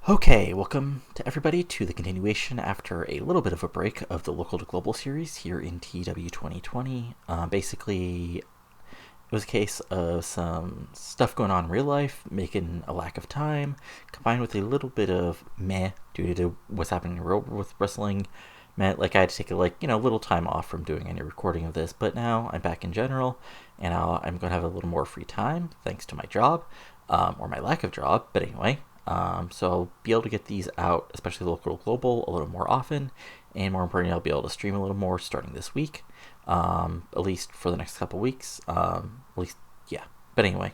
Okay, welcome to everybody to the continuation after a little bit of a break of the Local to Global series here in TEW 2020. Basically, it was a case of some stuff going on in real life, making a lack of time, combined with a little bit of meh due to what's happening in real with wrestling. Meant like I had to take a little time off from doing any recording of this, but now I'm back in general, and I'm going to have a little more free time thanks to my job, or my lack of job. But anyway, so I'll be able to get these out, especially local to global, a little more often, and more importantly, I'll be able to stream a little more starting this week, at least for the next couple weeks. At least, yeah. But anyway,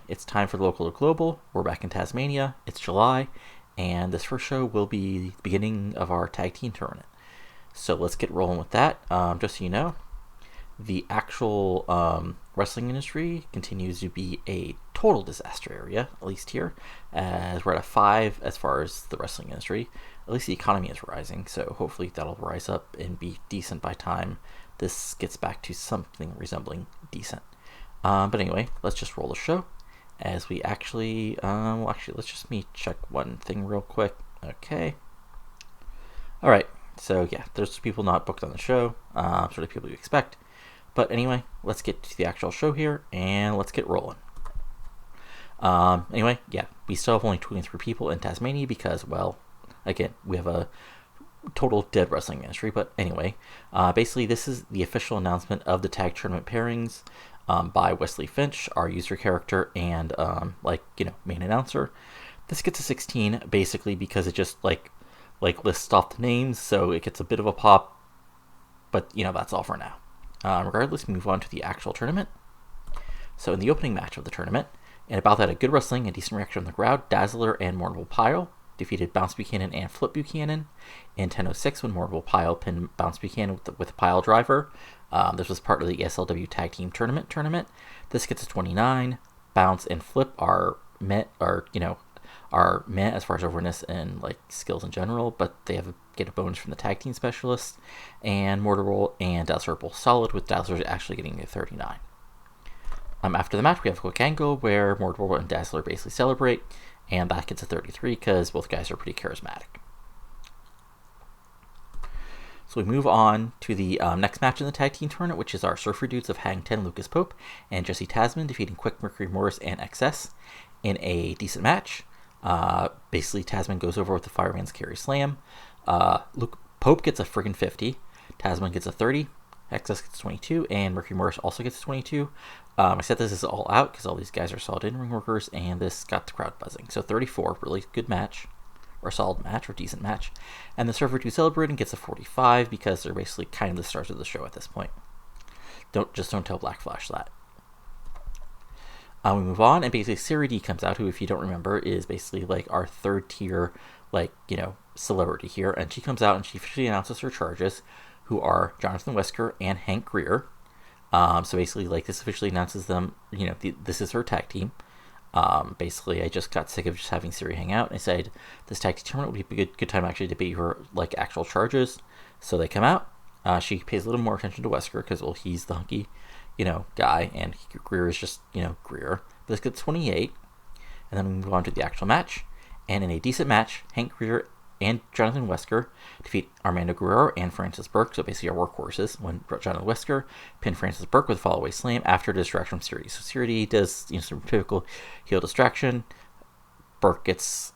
it's time for the local to global. We're back in Tasmania. It's July, and this first show will be the beginning of our tag team tournament. So let's get rolling with that. Just so you know, the actual wrestling industry continues to be a total disaster area, at least here, as we're at a 5 as far as the wrestling industry. At least the economy is rising, so hopefully that'll rise up and be decent by time this gets back to something resembling decent. But anyway, let's just roll the show as we actually, let's just check one thing real quick. Okay. All right. So yeah, there's people not booked on the show, sort of people you expect. But anyway, let's get to the actual show here, and let's get rolling. Anyway, yeah, we still have only 23 people in Tasmania because, well, again, we have a total dead wrestling industry. But anyway, basically, this is the official announcement of the tag tournament pairings by Wesley Finch, our user character, and main announcer. This gets a 16 basically because it just like lists off the names, so it gets a bit of a pop. But that's all for now. Regardless, we move on to the actual tournament. So in the opening match of the tournament, and about that, a good wrestling and decent reaction from the crowd, Dazzler and Mournable Pile defeated Bounce Buchanan and Flip Buchanan in 10:06 when Mournable Pile pinned Bounce Buchanan with a pile driver. This was part of the ESLW Tag Team Tournament. This gets a 29. Bounce and Flip are met as far as overness and skills in general, but they get a bonus from the tag team specialists. And Mortarroll and Dazzler are both solid, with Dazzler actually getting a 39. After the match, we have a quick angle where Mortarroll and Dazzler basically celebrate, and that gets a 33 because both guys are pretty charismatic. So we move on to the next match in the tag team tournament, which is our Surfer Dudes of Hang 10, Lucas Pope, and Jesse Tasman defeating Quick, Mercury Morris, and XS in a decent match. Basically, Tasman goes over with the Fireman's Carry Slam. Pope gets a friggin' 50. Tasman gets a 30. XS gets 22. And Mercury Morris also gets 22. I said this is all out because all these guys are solid in-ring workers, and this got the crowd buzzing. So 34, really good match. Or solid match, or decent match. And the Surfer 2 celebrating gets a 45 because they're basically kind of the stars of the show at this point. Don't tell Black Flash that. We move on, and basically Sarah D comes out, who, if you don't remember, is basically our third tier, celebrity here. And she comes out and she officially announces her charges, who are Jonathan Wesker and Hank Greer. So basically, this officially announces them, this is her tag team. Basically, I just got sick of just having Siri hang out, and I said this tag team tournament would be a good time actually to debate her actual charges. So they come out. She pays a little more attention to Wesker because, well, he's the hunky guy, and Greer is just, Greer. But this gets 28, and then we move on to the actual match. And in a decent match, Hank Greer and Jonathan Wesker defeat Armando Guerrero and Francis Burke, so basically our workhorses, when Jonathan Wesker pinned Francis Burke with a follow-away slam after a distraction from Siri. So Siri does, some typical heel distraction. Burke gets,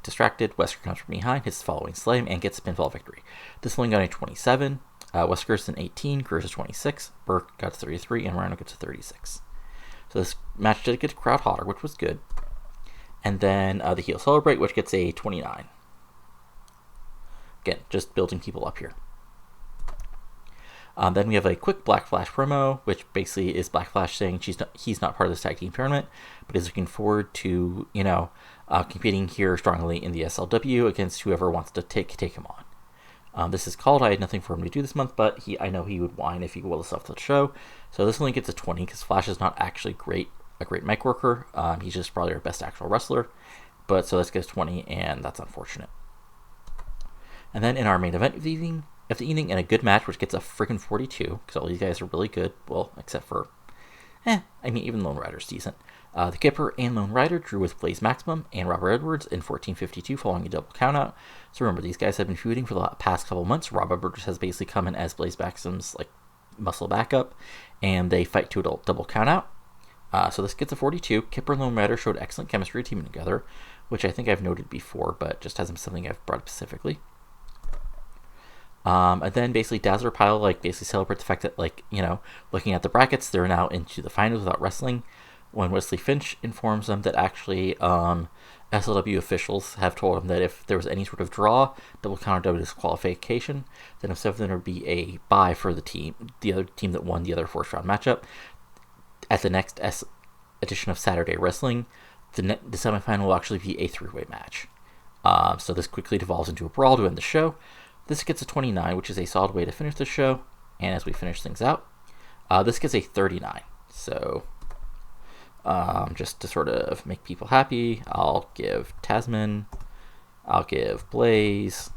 distracted. Wesker comes from behind, hits the following slam, and gets a pinfall victory. This one got a 27. Wesker's an 18, Greer's a 26, Burke got a 33, and Rhino gets a 36. So this match did get the crowd hotter, which was good. And then the heel celebrate, which gets a 29. Again, just building people up here. Then we have a quick Black Flash promo, which basically is Black Flash saying he's not part of this tag team tournament, but is looking forward to, competing here strongly in the SLW against whoever wants to take him on. This is called. I had nothing for him to do this month, but I know he would whine if he will himself to the show. So this only gets a 20 because Flash is not actually a great mic worker. He's just probably our best actual wrestler. But so this gets 20, and that's unfortunate. And then in our main event of the evening, and a good match, which gets a freaking 42 because all these guys are really good. Well, except for, even Lone Rider's decent. The Kipper and Lone Rider drew with Blaze Maximum and Robert Edwards in 14:52 following a double countout. So remember, these guys have been feuding for the past couple months. Robert Edwards has basically come in as Blaze Maximum's muscle backup, and they fight to a double countout. So this gets a 42. Kipper and Lone Rider showed excellent chemistry teaming together, which I think I've noted before, but just hasn't been something I've brought up specifically. And then basically Dazzler Pile basically celebrate the fact that looking at the brackets, they're now into the finals without wrestling. When Wesley Finch informs them that actually SLW officials have told him that if there was any sort of draw, double counter disqualification, then instead of there would be a bye for the other team that won the other first round matchup. At the next edition of Saturday Wrestling, the semifinal will actually be a three-way match. So this quickly devolves into a brawl to end the show. This gets a 29, which is a solid way to finish the show. And as we finish things out, this gets a 39. So just to sort of make people happy, I'll give Tasman, I'll give Blaze,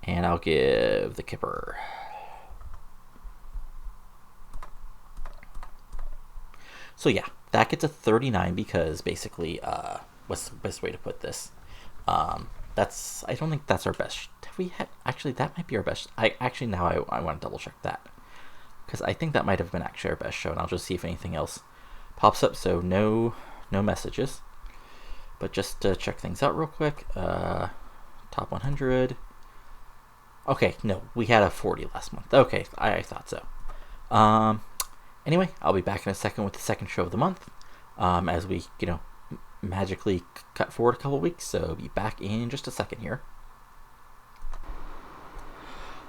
and I'll give the Kipper. So yeah, that gets a 39 because basically, what's the best way to put this? I don't think that's our best. Actually, that might be our best. I want to double check that, because I think that might have been actually our best show, and I'll just see if anything else pops up. So no messages, but just to check things out real quick. Top 100. Okay, no, we had a 40 last month. Okay, I thought so. Anyway, I'll be back in a second with the second show of the month, as we magically cut forward a couple weeks. So be back in just a second here.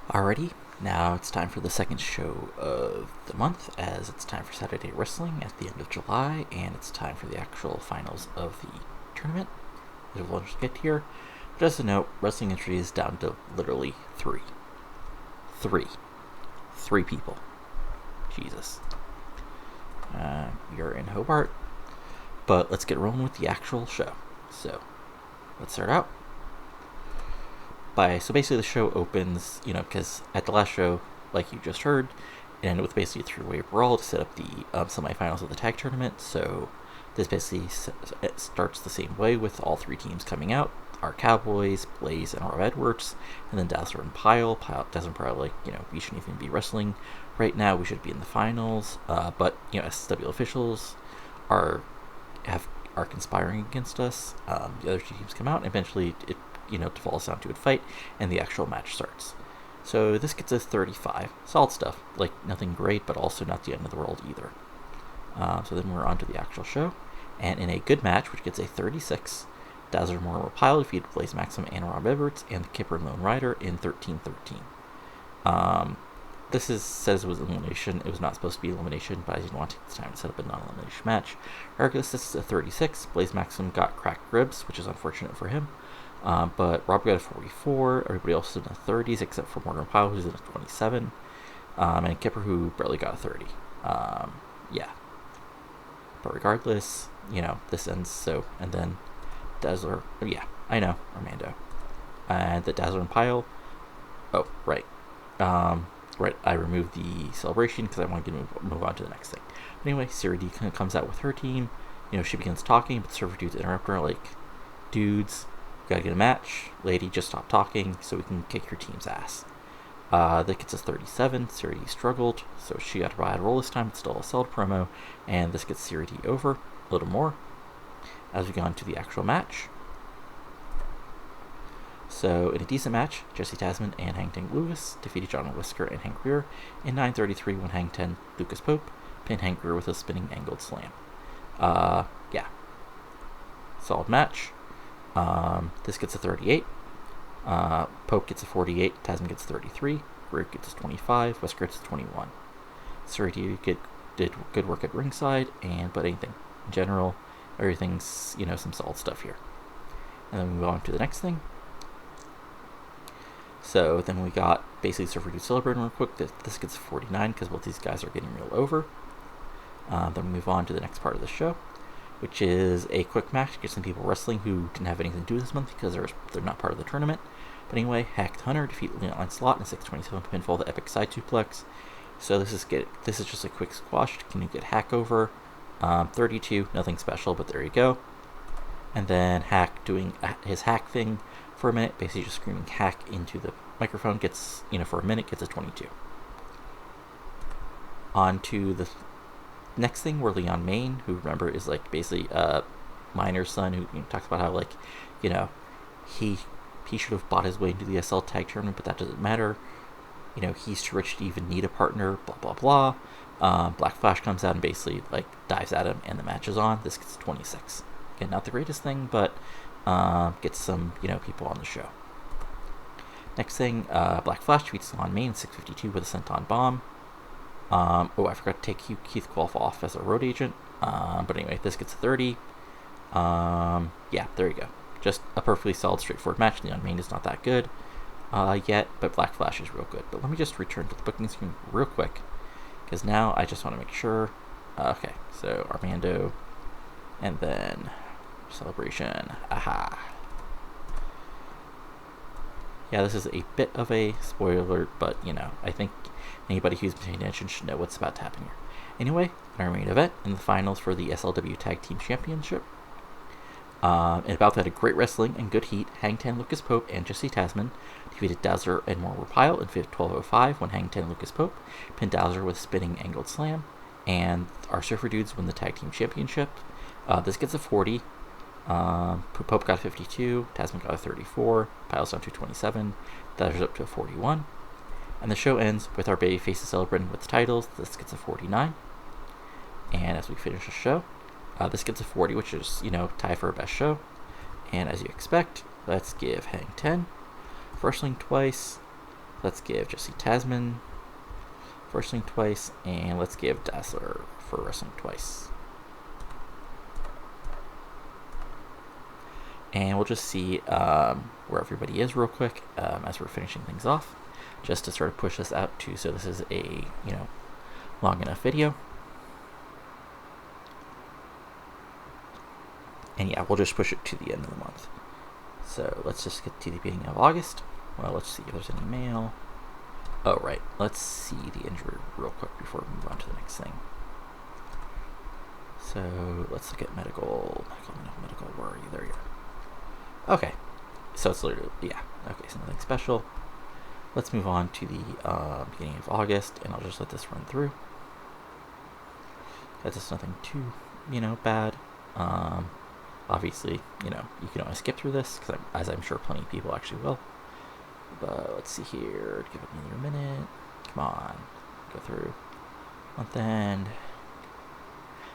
Alrighty, now it's time for the second show of the month, as it's time for Saturday Wrestling at the end of July, and it's time for the actual finals of the tournament. We'll just get here. Just a note, wrestling entry is down to literally three people. Jesus. You're in Hobart, but let's get rolling with the actual show. So let's start out. So basically the show opens, because at the last show, like you just heard, it ended with basically a three-way brawl to set up the semifinals of the tag tournament. So this basically it starts the same way with all three teams coming out. Our Cowboys, Blaze, and Rob Edwards, and then Dazzler and Pyle. Dazzler and Pyle, we shouldn't even be wrestling right now. We should be in the finals. But SW officials are conspiring against us. The other two teams come out, and eventually it devolves down to a fight, and the actual match starts. So this gets us 35. Solid stuff. Nothing great, but also not the end of the world either. So then we're on to the actual show, and in a good match, which gets a 36. Dazzler and Mortimer Pyle defeated Blaze Maxim and Rob Edwards, and the Kipper and Lone Rider in 13-13. This says it was elimination. It was not supposed to be elimination, but I didn't want to take the time to set up a non-elimination match. Regardless, this is a 36. Blaze Maxim got cracked ribs, which is unfortunate for him. But Rob got a 44. Everybody else is in the 30s, except for Mortimer Pyle, who's in a 27. And Kipper, who barely got a 30. Yeah. But regardless, this ends so. And then Dazzler, yeah, I know, Armando. And the Dazzler and Pyle, oh, right. Right, I removed the celebration because I wanted to move on to the next thing. But anyway, Sarah D comes out with her team. She begins talking, but the server dudes interrupt her, dudes, we gotta get a match. Lady, just stop talking so we can kick your team's ass. That gets us 37. Sarah D struggled, so she got a bad roll this time. It's still a solid promo, and this gets Sarah D over a little more. As we go on to the actual match. So, in a decent match, Jesse Tasman and Hang Ten Lewis defeated John Whisker and Hank Greer in 9:33 when Hang Ten Lucas Pope pinned Hank Greer with a spinning angled slam. Yeah. Solid match. This gets a 38. Pope gets a 48. Tasman gets a 33. Greer gets a 25. Whisker gets a 21. Sariti did good work at ringside, but anything in general, everything's, some solid stuff here. And then we move on to the next thing. So then we got basically Surfer Dude celebrating real quick. This gets 49 because both these guys are getting real over. Then we move on to the next part of the show, which is a quick match to get some people wrestling who didn't have anything to do this month because they're not part of the tournament. But anyway, Hacked Hunter defeated Leon Slot in a 627 pinfall, the epic side suplex. So this is just a quick squash. Can you get Hack over? 32, nothing special, but there you go. And then Hack doing his hack thing for a minute, basically just screaming hack into the microphone, gets, for a minute, gets a 22. On to the next thing, where Leon Main, who remember is like basically Miner's son, who talks about how he should have bought his way into the SL tag tournament, but that doesn't matter. He's too rich to even need a partner, blah, blah, blah. Black Flash comes out and basically dives at him, and the match is on. This gets 26. Again, not the greatest thing, but gets some, people on the show. Next thing, Black Flash tweets on Main 652 with a senton bomb. I forgot to take Keith Qualf off as a road agent. But anyway, this gets a 30. Yeah, there you go. Just a perfectly solid, straightforward match. Leon Main is not that good yet, but Black Flash is real good. But let me just return to the booking screen real quick, because now I just want to make sure. Okay, so Armando, and then Celebration. Aha. Yeah, this is a bit of a spoiler, but, I think anybody who's paying attention should know what's about to happen here. Anyway, our main event in the finals for the SLW Tag Team Championship. And about that, a great wrestling and good heat. Hang Ten, Lucas Pope, and Jesse Tasman defeated Dazzler and Moore Pile in 12:05 when Hang Ten, Lucas Pope pinned Dazzler with a spinning angled slam. And our Surfer Dudes win the Tag Team Championship. This gets a 40. Pope got a 52, Tasman got a 34, Pile's down to 27, Dazzler's up to a 41. And the show ends with our baby faces celebrating with the titles. This gets a 49. And as we finish the show, this gets a 40, which is, tie for best show. And as you expect, let's give Hang Ten for wrestling twice. Let's give Jesse Tasman for wrestling twice. And let's give Dazzler for wrestling twice. And we'll just see where everybody is real quick as we're finishing things off, just to sort of push this out to, so this is a, long enough video. And yeah, we'll just push it to the end of the month. So let's just get to the beginning of August. Well, let's see if there's any mail. Oh, right. Let's see the injury real quick before we move on to the next thing. So let's look at medical. Where are you? There you are. Okay. So it's literally, yeah. Okay, so nothing special. Let's move on to the beginning of August, and I'll just let this run through. That's just nothing too, bad. Obviously, you can always skip through this, because as I'm sure plenty of people actually will. But let's see here. Give it another minute. Come on. Go through. Month end.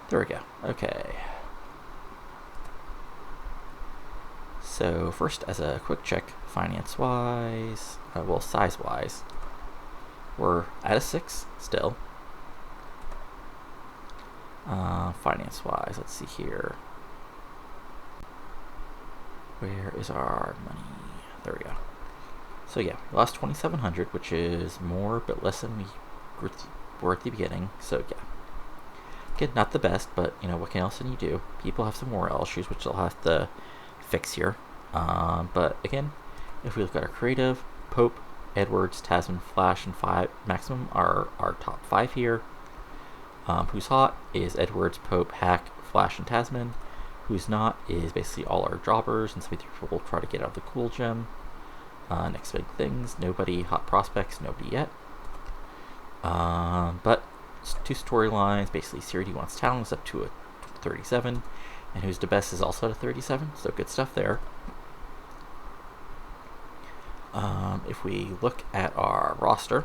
There we go. Okay. So first, as a quick check, finance-wise, size-wise, we're at a 6 still. Finance-wise, let's see here. Where is our money? There we go. So yeah, we lost 2,700, which is more but less than we were at the beginning. So yeah, again, not the best, but what else can you do? People have some morale issues, which they'll have to fix here. But again, if we look at our creative, Pope, Edwards, Tasman, Flash, and Maximum are our top 5 here. Who's hot is Edwards, Pope, Hack, Flash, and Tasman. Who's not is basically all our jobbers, and some people will try to get out of the cool gem. Next big things, nobody hot prospects, nobody yet. But 2 storylines, basically Siri D wants talent is up to a 37, and Who's the Best is also at a 37, so good stuff there. If we look at our roster,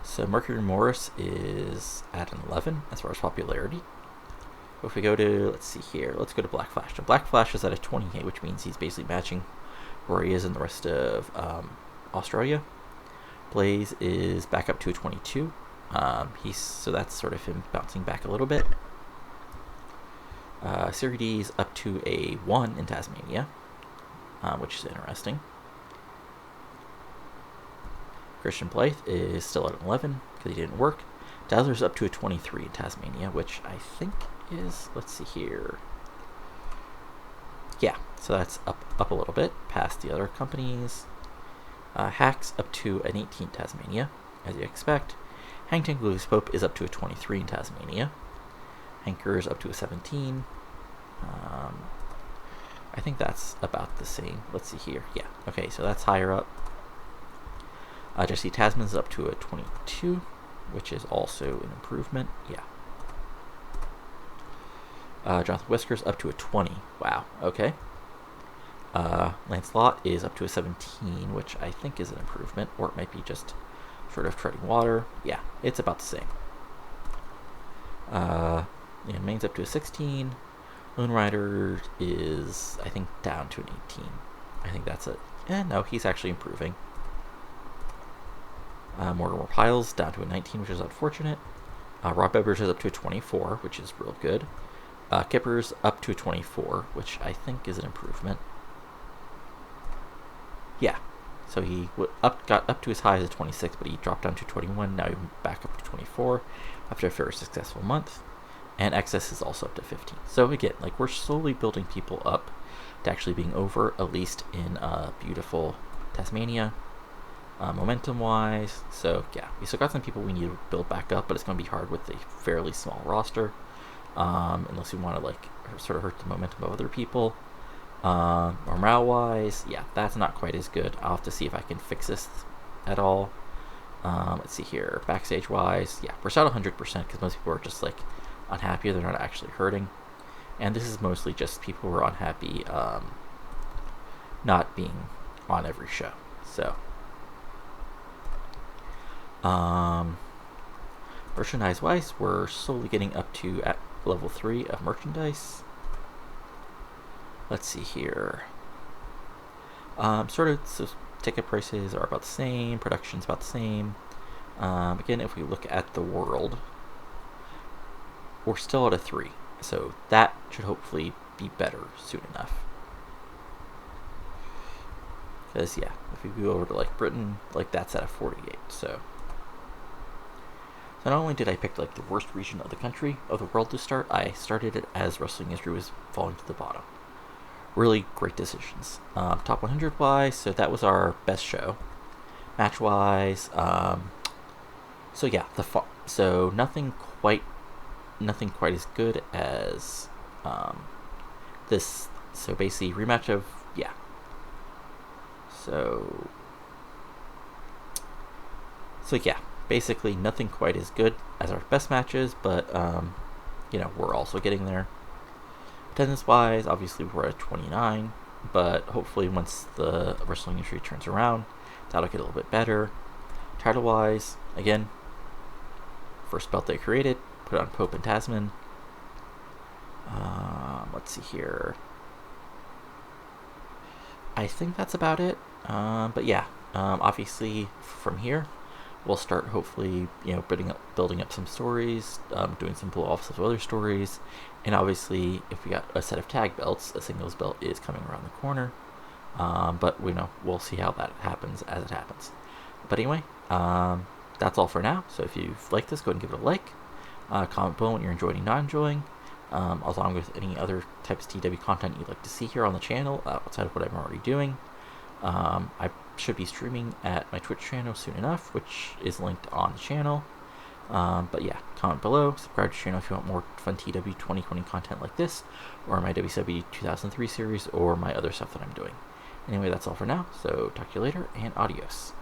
so Mercury Morris is at an 11 as far as popularity. If we go to, let's see here, let's go to Black Flash. So Black Flash is at a 28, which means he's basically matching where he is in the rest of Australia. Blaze is back up to a 22. So that's sort of him bouncing back a little bit. Siri D is up to a 1 in Tasmania, which is interesting. Christian Blythe is still at an 11 because he didn't work. Dazzler's up to a 23 in Tasmania, which I think is, let's see here. Yeah, so that's up a little bit past the other companies. Hack's up to an 18 Tasmania. as you expect. Hangtang Louis Pope is up to a 23 in Tasmania. Hanker's up to a 17. I think that's about the same. Let's see here. Yeah, okay, so that's higher up. Jesse Tasman's up to a 22, which is also an improvement. Yeah. Jonathan Whisker's up to a 20. Wow, okay. Lancelot is up to a 17, which I think is an improvement, or it might be just sort of treading water. Yeah, it's about the same. Main's up to a 16. Lone Rider is, I think, down to an 18. I think that's it. No, he's actually improving. Mortimer Piles down to a 19, which is unfortunate. Rob Ebbers is up to a 24, which is real good. Kipper's up to a 24, which I think is an improvement. Yeah, so he got up to as high as a 26, but he dropped down to 21. Now he's back up to 24 after a very successful month. And Excess is also up to 15. So again, like, we're slowly building people up to actually being over, at least in beautiful Tasmania, momentum-wise. So yeah, we still got some people we need to build back up, but it's going to be hard with a fairly small roster, unless we want to like sort of hurt the momentum of other people. Morale-wise, yeah, that's not quite as good. I'll have to see if I can fix this at all. Let's see here. Backstage-wise, yeah, we're still at 100% because most people are just like unhappy. They're not actually hurting. And this is mostly just people who are unhappy not being on every show. So, merchandise-wise, we're slowly getting up to at level 3 of merchandise. Let's see here. So ticket prices are about the same. Production's about the same. Again, if we look at the world, we're still at a 3. So that should hopefully be better soon enough. Because, yeah, if we go over to, like, Britain, like, that's at a 48, so not only did I pick, like, the worst region of the country, of the world to start, I started it as wrestling history was falling to the bottom. Really great decisions. Top 100-wise, so that was our best show. Match-wise, so yeah, so nothing quite as good as this. So basically, rematch of, yeah. So yeah, basically nothing quite as good as our best matches, but we're also getting there. Attendance-wise, obviously we're at 29, but hopefully once the wrestling industry turns around, that'll get a little bit better. Title-wise, again, first belt they created, put on Pope and Tasman. Let's see here. I think that's about it. But yeah, obviously from here, we'll start hopefully, building up some stories, doing some blow-offs of other stories, and obviously if we got a set of tag belts, a singles belt is coming around the corner. But we'll see how that happens as it happens. But anyway, that's all for now. So if you've liked this, go ahead and give it a like. Comment below what you're enjoying and not enjoying, along with any other types of TEW content you'd like to see here on the channel outside of what I'm already doing. I should be streaming at my Twitch channel soon enough, which is linked on the channel. But yeah, comment below, subscribe to the channel if you want more fun TEW 2020 content like this, or my WCW 2003 series, or my other stuff that I'm doing. Anyway, that's all for now, so talk to you later, and adios.